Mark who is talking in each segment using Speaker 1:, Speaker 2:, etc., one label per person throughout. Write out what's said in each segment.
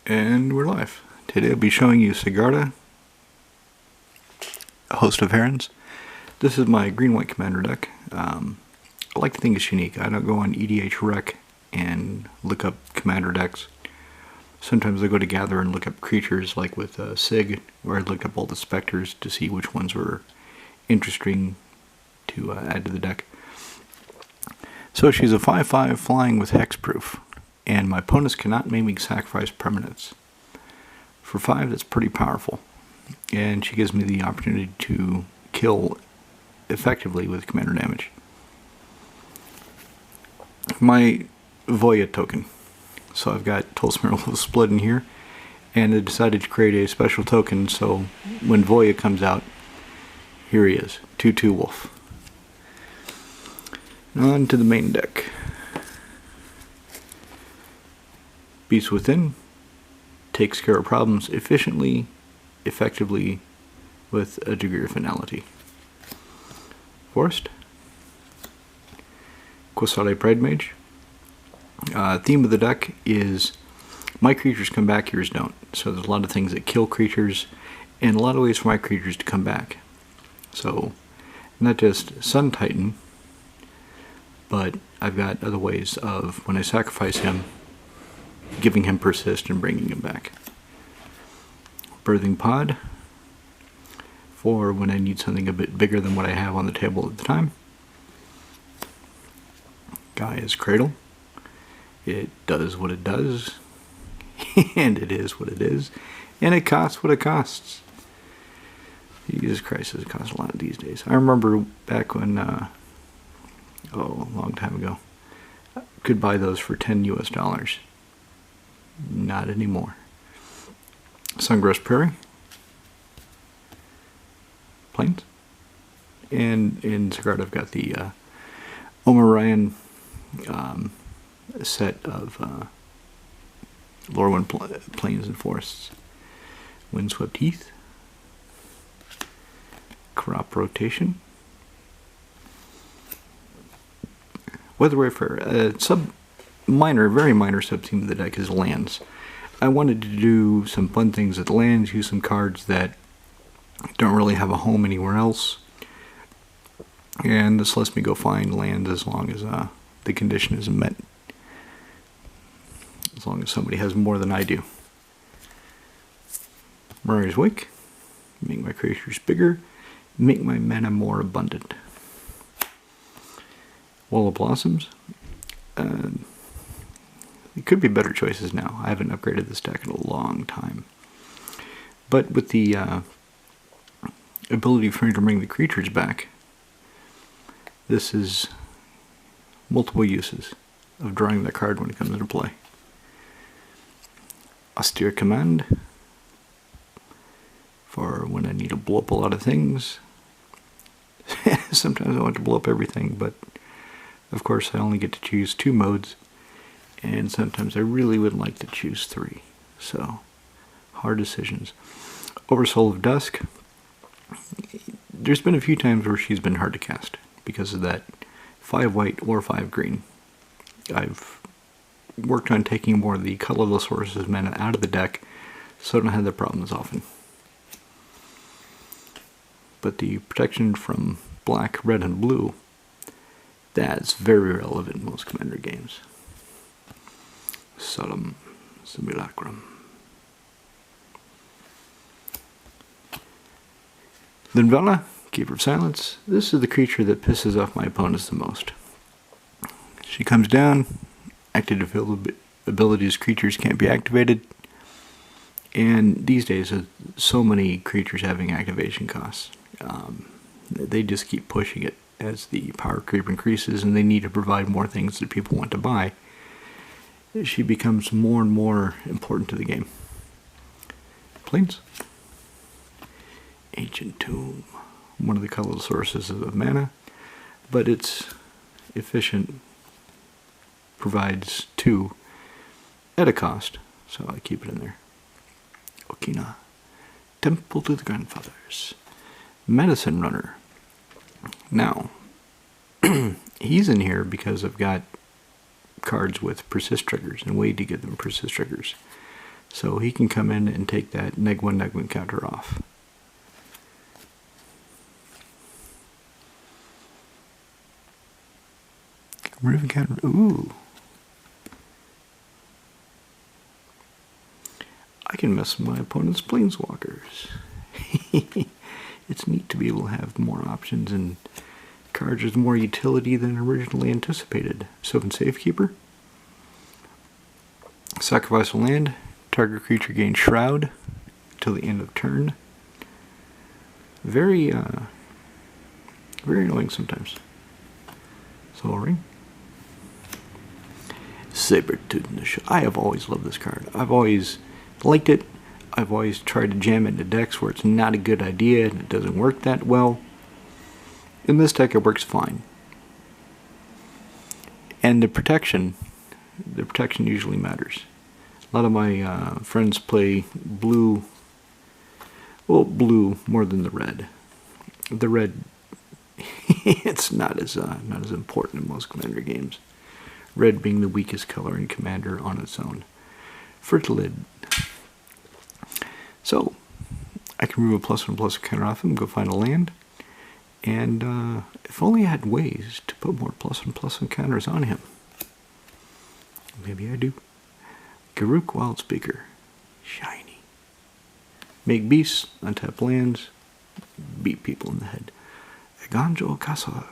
Speaker 1: And we're live. Today I'll be showing you Sigarda, host of Herons. This is my green-white commander deck. I like to think it's unique. I don't go on EDH Rec and look up commander decks. Sometimes I go to Gather and look up creatures, like with Sig, where I looked up all the specters to see which ones were interesting to add to the deck. So she's a 5/5 flying with hexproof, and my opponents cannot make me sacrifice permanents. For 5, that's pretty powerful, and she gives me the opportunity to kill effectively with commander damage. My Voya token. So I've got Tolsmirl Split in here, and I decided to create a special token so when Voya comes out, here he is, 2/2 Wolf. On to the main deck. Beast Within takes care of problems efficiently, effectively, with a degree of finality. Forest. Quasare Pride Mage. Theme of the deck is my creatures come back, yours don't. So there's a lot of things that kill creatures, and a lot of ways for my creatures to come back. So not just Sun Titan, but I've got other ways of, when I sacrifice him, giving him persist and bringing him back. Birthing Pod, for when I need something a bit bigger than what I have on the table at the time. Gaia's Cradle. It does what it does, and it is what it is, and it costs what it costs. Jesus Christ, it costs a lot these days. I remember back when, a long time ago, I could buy those for $10 US. Not anymore. Sungrass Prairie. Plains. And in Sigarda I've got the Omarion set of Lorwyn Plains and Forests. Windswept Heath. Crop Rotation. Weather Wayfarer. Very minor sub-theme of the deck is lands. I wanted to do some fun things with lands, use some cards that don't really have a home anywhere else. And this lets me go find lands as long as the condition is met. As long as somebody has more than I do. Maria's Wake. Make my creatures bigger. Make my mana more abundant. Wall of Blossoms. It could be better choices now. I haven't upgraded this deck in a long time. But with the ability for me to bring the creatures back, this is multiple uses of drawing that card when it comes into play. Austere Command, for when I need to blow up a lot of things. Sometimes I want to blow up everything, but of course I only get to choose 2 modes, and sometimes I really would like to choose 3. So, hard decisions. Oversoul of Dusk. There's been a few times where she's been hard to cast because of that 5 white or 5 green. I've worked on taking more of the colorless sources mana out of the deck, so I don't have that problem as often. But the protection from black, red, and blue, that's very relevant in most commander games. Solemn Simulacrum. Linvala, Keeper of Silence. This is the creature that pisses off my opponents the most. She comes down, active abilities creatures can't be activated, and these days with so many creatures having activation costs, they just keep pushing it as the power creep increases and they need to provide more things that people want to buy. She becomes more and more important to the game. Plains. Ancient Tomb. One of the colorless sources of mana, but it's efficient. Provides 2 at a cost, so I keep it in there. Okina. Temple to the Grandfathers. Medicine Runner. Now, he's in here because I've got cards with persist triggers and way to get them persist triggers. So he can come in and take that neg-1, neg-1 counter off. Remove counter. Ooh. I can mess with my opponent's planeswalkers. It's neat to be able to have more options and cards with more utility than originally anticipated. Sylvan Safekeeper. Sacrifice a land. Target creature gains Shroud till the end of turn. Very annoying sometimes. Soul Ring. Saber-Tooth. I have always loved this card. I've always liked it. I've always tried to jam it into decks where it's not a good idea and it doesn't work that well. In this deck, it works fine. And the protection usually matters. A lot of my friends play blue. Well, blue more than the red. The red, it's not as important in most Commander games. Red being the weakest color in Commander on its own. Fertilid. So, I can remove a +1/+1 counter off him, go find a land. And if only I had ways to put more +1/+1 counters on him. Maybe I do. Garruk Wildspeaker. Shiny. Make beasts, untap lands, beat people in the head. Eganjo Castle.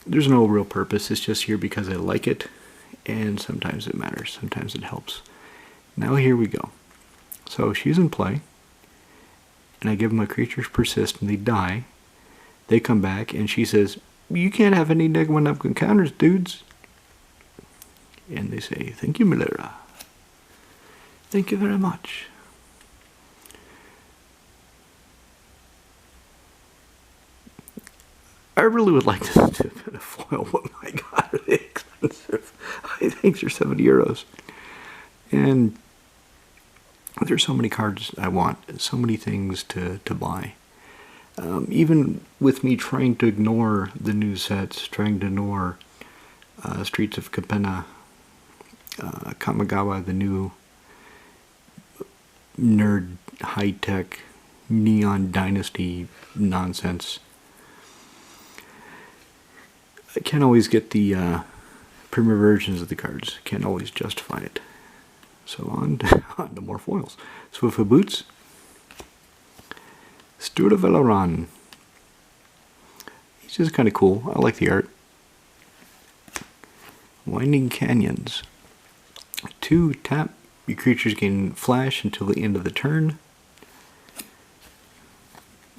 Speaker 1: There's no real purpose, it's just here because I like it, and sometimes it matters, sometimes it helps. Now here we go. So she's in play, and I give my creatures persist and they die. They come back and she says, "You can't have any neg-1, neg-1 counters, dudes." And they say, "Thank you, Milera. Thank you very much." I really would like to fit a foil, but my god, are they expensive. I think they're €70. And there's so many cards I want, so many things to buy. Even with me trying to ignore the new sets, trying to ignore Streets of Capenna, Kamigawa, the new nerd, high-tech, neon dynasty nonsense. I can't always get the premier versions of the cards. Can't always justify it. So on to more foils. Swift of Boots. Steward of Valoran. He's just kind of cool. I like the art. Winding Canyons. 2 tap. Your creatures gain flash until the end of the turn.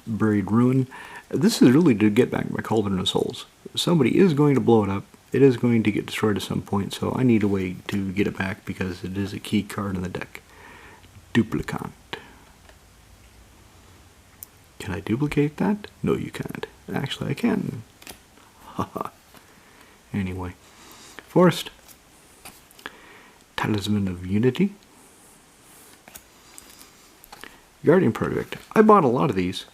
Speaker 1: Buried Ruin. This is really to get back my Cauldron of Souls. Somebody is going to blow it up. It is going to get destroyed at some point, so I need a way to get it back because it is a key card in the deck. Duplicant. Can I duplicate that? No, you can't. Actually, I can. Haha. Anyway. Forest. Talisman of Unity. Guardian Project. I bought a lot of these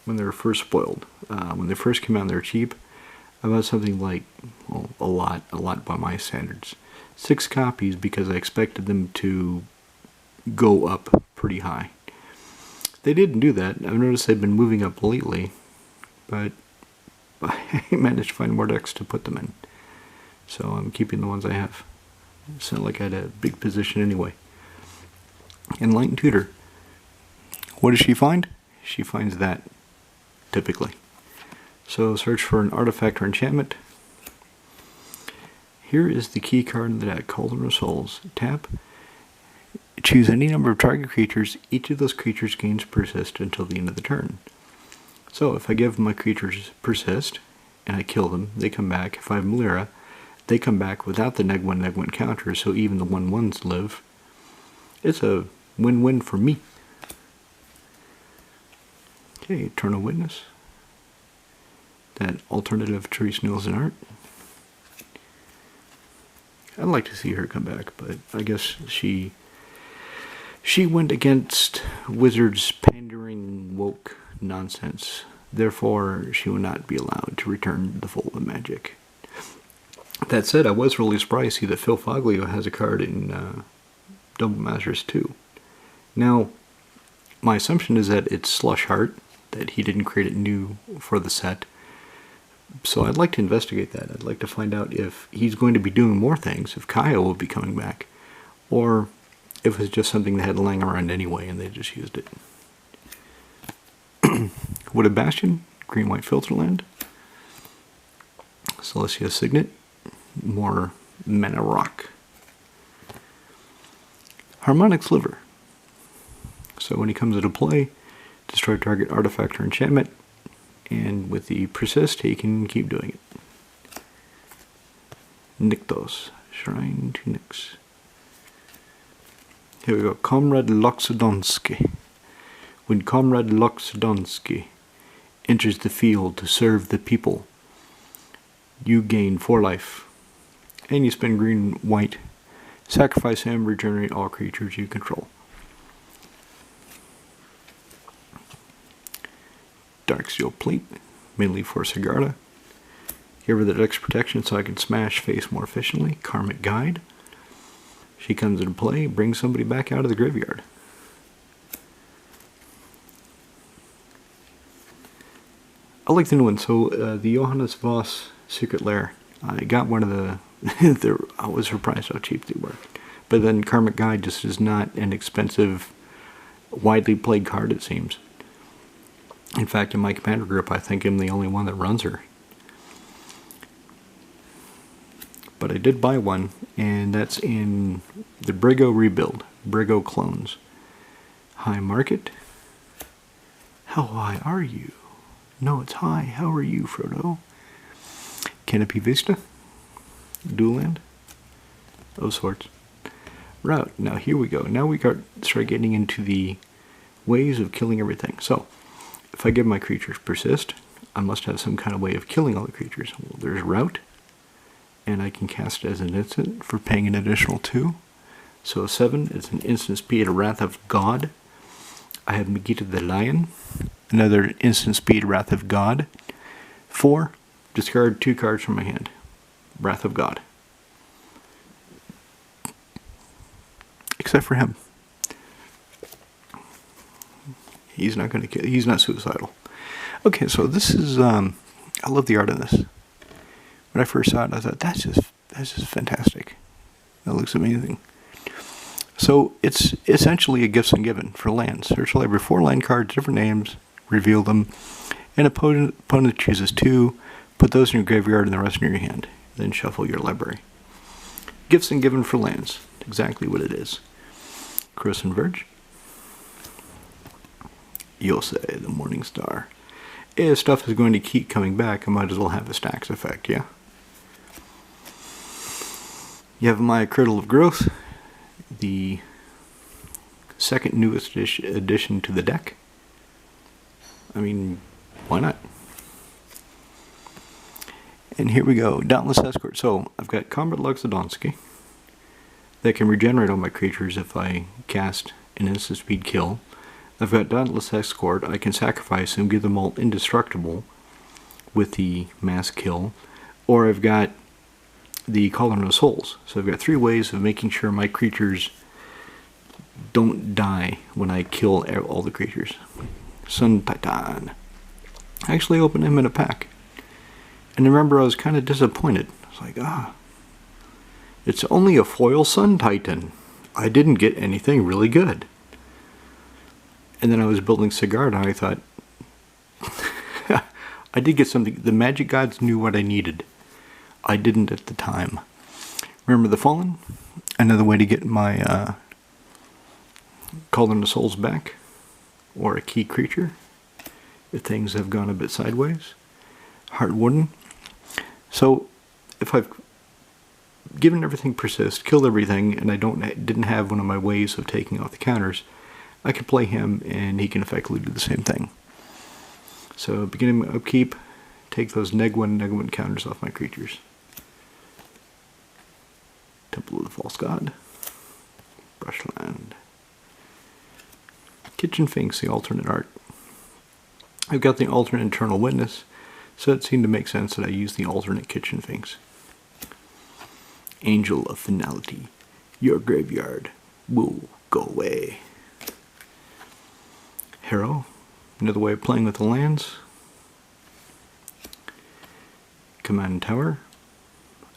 Speaker 1: when they were first spoiled. When they first came out, they were cheap. I bought something like, well, a lot by my standards. 6 copies because I expected them to go up pretty high. They didn't do that. I've noticed they've been moving up lately, but I managed to find more decks to put them in. So I'm keeping the ones I have. It's not like I had a big position anyway. Enlightened Tutor. What does she find? She finds that, typically. So search for an artifact or enchantment. Here is the key card in the deck, Cauldron of Souls. Tap. Choose any number of target creatures. Each of those creatures gains persist until the end of the turn. So if I give my creatures persist, and I kill them, they come back. If I have Milera, they come back without the neg-1, neg-1 counter, so even the 1/1s live. It's a win-win for me. Okay, Eternal Witness. That alternative Therese Nielsen art. I'd like to see her come back, but I guess she went against Wizards' pandering woke nonsense. Therefore, she will not be allowed to return the Fold of Magic. That said, I was really surprised to see that Phil Foglio has a card in Double Masters 2. Now, my assumption is that it's Slush Heart, that he didn't create it new for the set. So I'd like to investigate that. I'd like to find out if he's going to be doing more things, if Kaya will be coming back, or if it was just something they had lying around anyway and they just used it. Wooded Bastion, green-white filter land. Celestia Signet, more mana rock. Harmonic Sliver. So when he comes into play, destroy target artifact or enchantment, and with the persist, he can keep doing it. Nykthos, Shrine to Nyx. Here we go, Comrade Loxodonsky. When Comrade Loxodonsky enters the field to serve the people, you gain 4 life. And you spend green-white. Sacrifice him, regenerate all creatures you control. Darksteel Plate, mainly for Sigarda. Give her the Dex protection so I can smash face more efficiently. Karmic Guide. She comes into play, brings somebody back out of the graveyard. I like the new one. So the Johannes Voss Secret Lair. I got one of the... I was surprised how cheap they were. But then Karmic Guide just is not an expensive, widely played card, it seems. In fact, in my commander group, I think I'm the only one that runs her. But I did buy one, and that's in the Brigo Rebuild. Brigo Clones. High Market. How high are you? No, it's high. How are you, Frodo? Canopy Vista. Dual land. Of sorts. Route. Now here we go. Now we start getting into the ways of killing everything. So, if I give my creatures persist, I must have some kind of way of killing all the creatures. Well, there's Route, and I can cast it as an instant for paying an additional 2. So 7, it's an instant speed, a Wrath of God. I have Megiddo the Lion, another instant speed, Wrath of God. 4, discard 2 cards from my hand. Wrath of God. Except for him. He's not going to kill. He's not suicidal. Okay, so this is. I love the art of this. When I first saw it, I thought that's just fantastic. That looks amazing. So it's essentially a gifts and given for lands. Search the library 4 land cards, different names, reveal them. An opponent chooses 2. Put those in your graveyard and the rest in your hand. Then shuffle your library. Gifts and given for lands. Exactly what it is. Crimson Verge. Yosei, the Morning Star. If stuff is going to keep coming back, I might as well have a stacks effect, yeah? You have my Cradle of Growth, the second newest addition to the deck. I mean, why not? And here we go, Dauntless Escort. So, I've got Comrade Loxodonsky that can regenerate all my creatures if I cast an instant speed kill. I've got Dauntless Escort. I can sacrifice him, give them all indestructible with the mass kill. Or I've got the Cauldron of Souls. So I've got 3 ways of making sure my creatures don't die when I kill all the creatures. Sun Titan. I actually opened him in a pack. And I remember I was kind of disappointed. I was like, it's only a foil Sun Titan. I didn't get anything really good. And then I was building Sigarda, and I thought, I did get something. The Magic Gods knew what I needed. I didn't at the time. Remember the Fallen? Another way to get my Cauldron of Souls back. Or a key creature. If things have gone a bit sideways. Heart Warden. So, if I've given everything persist, killed everything, and I didn't have one of my ways of taking off the counters, I can play him and he can effectively do the same thing. So beginning upkeep, take those neg1 counters off my creatures. Temple of the False God. Brushland. Kitchen Finks, the alternate art. I've got the alternate Internal Witness, so it seemed to make sense that I use the alternate Kitchen Finks. Angel of Finality, your graveyard will go away. Hero, another way of playing with the lands. Command Tower.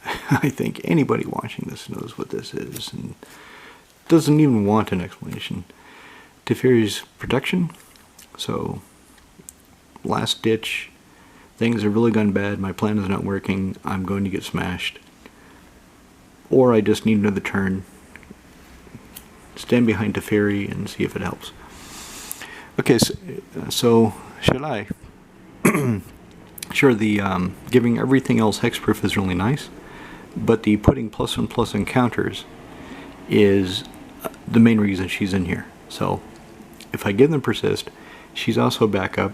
Speaker 1: I think anybody watching this knows what this is and doesn't even want an explanation. Teferi's Protection. So, last ditch. Things have really gone bad. My plan is not working. I'm going to get smashed. Or I just need another turn. Stand behind Teferi and see if it helps. Okay, so shall I? Sure, the giving everything else hexproof is really nice, but the putting +1/+1 on counters is the main reason she's in here. So if I give them persist, she's also backup.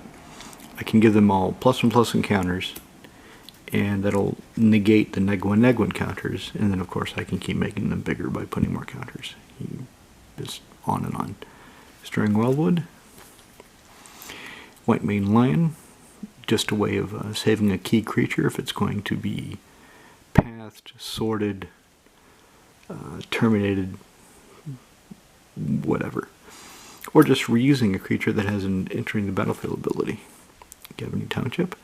Speaker 1: I can give them all +1/+1 on counters, and that'll negate the neg1 counters, and then of course I can keep making them bigger by putting more counters. Just on and on. Stirring Wildwood. White Mane Lion. Just a way of saving a key creature if it's going to be pathed, sorted, terminated, whatever. Or just reusing a creature that has an entering the battlefield ability. Gavany Township,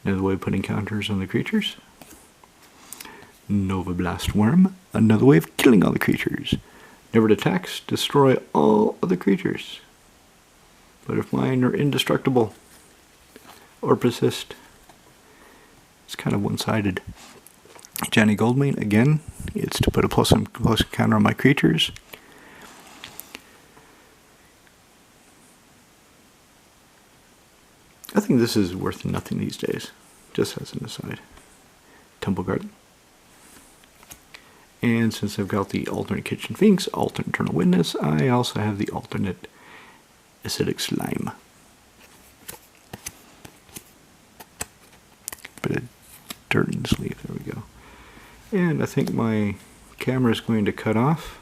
Speaker 1: another way of putting counters on the creatures. Nova Blast Worm, another way of killing all the creatures. Never attacks, destroy all other creatures. But if mine are indestructible, or persist, it's kind of one-sided. Janny Goldmane, again, it's to put a +1/+1 counter on my creatures. I think this is worth nothing these days, just as an aside. Temple Garden. And since I've got the alternate Kitchen Finks, alternate Eternal Witness, I also have the alternate Acidic Slime. Bit of dirt in the sleeve, there we go. And I think my camera is going to cut off,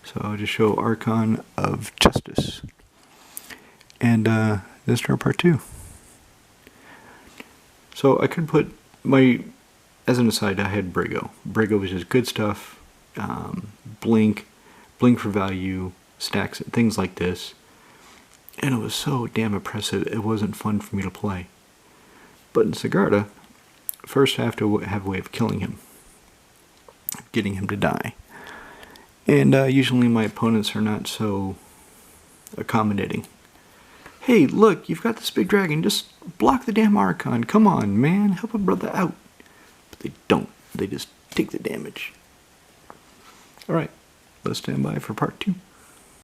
Speaker 1: so I'll just show Archon of Justice. And then start part 2. So I could put my, as an aside, I had Brigo. Brigo was just good stuff, blink for value, stacks, things like this. And it was so damn oppressive, it wasn't fun for me to play. But in Sigarda, first I have to have a way of killing him, getting him to die. And usually my opponents are not so accommodating. Hey, look, you've got this big dragon, just block the damn Archon, come on, man, help a brother out. But they don't, they just take the damage. Alright, let's stand by for part 2.